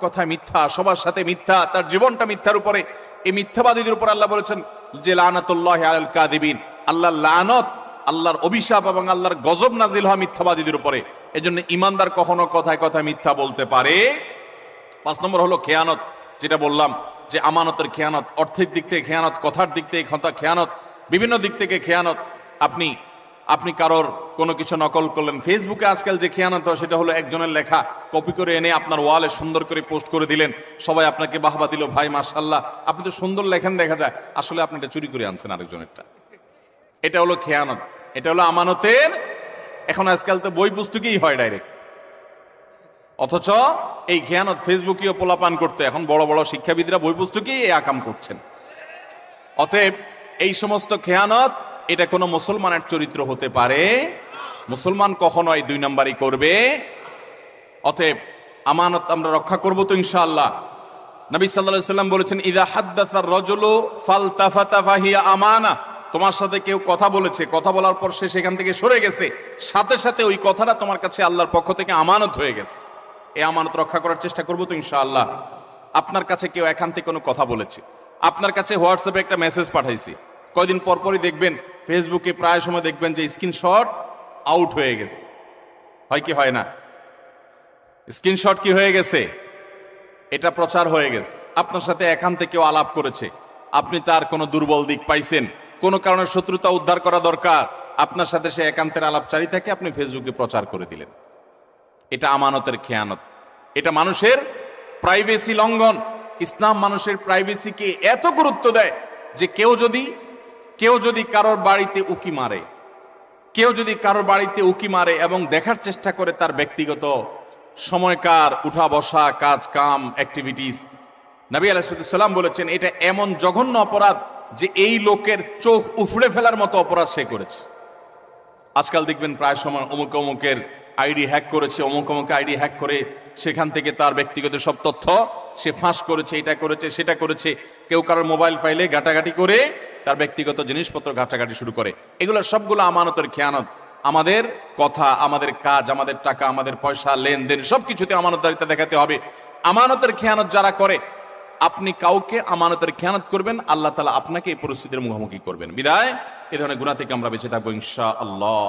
কথায় মিথ্যা, সবার সাথে মিথ্যা, তার জীবনটা মিথ্যার উপরে। এই মিথ্যাবাদীদের উপর আল্লাহ বলেছেন যে লানাতুল্লাহি আলাল কাযিবিন, আল্লাহর লানত, আল্লাহর অভিশাপ এবং আল্লাহর গজব নাজিল হয় মিথ্যাবাদীদের উপরে। এজন্য ইমানদার কখনো কথায় কথায় মিথ্যা বলতে পারে। 5 নম্বর হলো খেয়ানত, যেটা বললাম যে আমানতের খেয়ানত, অর্থের দিক থেকে খেয়ানত, কথার দিক থেকে খেয়ানত, বিভিন্ন দিক থেকে খেয়ানত। আপনি কারোর কোনো কিছু নকল করলেন। ফেসবুকে আজকাল যে খেয়ানত হয় সেটা হলো একজনের লেখা কপি করে এনে আপনার ওয়ালে সুন্দর করে পোস্ট করে দিলেন, সবাই আপনাকে বাহবা দিল, ভাই মাশাআল্লাহ আপনি তো সুন্দর লেখেন, দেখা যায় আসলে আপনি এটা চুরি করে আনছেন আরেকজনেরটা। এটা হলো খেয়ানত, এটা হলো আমানতের। এখন আজকাল তো বই পুস্তকেই হয় ডাইরেক্ট, অথচ এই খেয়ানত ফেসবুকেও পোলাপান করতে এখন বড় বড় শিক্ষাবিদরা বই পুস্তকেই এই আকাম করছেন। অতএব এই সমস্ত খেয়ানত, এটা কোনো মুসলমানের চরিত্র হতে পারে? মুসলমান কখনো এই 2 নাম্বারই করবে। অতএব আমানত আমরা রক্ষা করব তো ইনশাআল্লাহ। নবী সাল্লাল্লাহু আলাইহি ওয়াসাল্লাম বলেছেন ইযা হাদ্দাসার রাজুলু ফালতাফাতা ফাহিয়া আমানা। তোমার সাথে কেউ কথা বলেছে, কথা বলার পর সে সেখান থেকে সরে গেছে, সাথে সাথে ওই কথাটা তোমার কাছে আল্লাহর পক্ষ থেকে আমানত হয়ে গেছে। এই আমানত রক্ষা করার চেষ্টা করব তো ইনশাআল্লাহ। আপনার কাছে কেউ এখান থেকে কোনো কথা বলেছে, আপনার কাছে হোয়াটসঅ্যাপে একটা মেসেজ পাঠাইছে, কয়দিন পর পরই দেখবেন ফেসবুকে প্রায় সময় দেখবেন যে স্ক্রিনশট আউট হয়ে গেছে, হয় কি হয় না? স্ক্রিনশট কি হয়ে গেছে? এটা প্রচার হয়ে গেছে। আপনার সাথে এখান থেকেও আলাপ করেছে, আপনি তার কোনো দুর্বল দিক পাইছেন, কোনো কারণে শত্রুতা উদ্ধার করা দরকার, আপনার সাথে সে একান্তের আলাপচারী থাকে, আপনি ফেসবুকে প্রচার করে দিলেন। এটা আমানতের খেয়ানত, এটা মানুষের প্রাইভেসি লঙ্ঘন। ইসলাম মানুষের প্রাইভেসিকে এত গুরুত্ব দেয় যে কেউ যদি কারোর বাড়িতে উকি মারে, এবং দেখার চেষ্টা করে তার ব্যক্তিগত সময়কার উঠা বসা, কাজ কাম, অ্যাক্টিভিটিস, নবী আলাইহিস সালাম বলেছেন এটা এমন জঘন্য অপরাধ যে এই লোকের চোখ উফড়ে ফেলার মতো অপরাধ সে করেছে। আজকাল দেখবেন প্রায় সময় অমুক অমুকের আইডি হ্যাক করেছে, অমুক আইডি হ্যাক করে সেখান থেকে তার ব্যক্তিগত সব তথ্য সে ফাঁস করেছে, এটা করেছে সেটা করেছে। কেউ কারোর মোবাইল ফাইলে ঘাটাঘাটি করে তার ব্যক্তিগত জিনিসপত্র ঘাটাঘাটি শুরু করে। এগুলো সবগুলো আমানতের খেয়ানত। আমাদের কথা, আমাদের কাজ, আমাদের টাকা, আমাদের পয়সা, লেনদেন সবকিছুতে আমানতদারিতা দেখাতে হবে। আমানতের খেয়ানত যারা করে, আপনি কাউকে আমানতের খেয়ানত করবেন, আল্লাহ তাআলা আপনাকে এই পরিস্থিতির মুখোমুখি করবেন। বিদায় এ ধরনের গুনাহ থেকে আমরা বেঁচে থাকবো ইনশাআল্লাহ।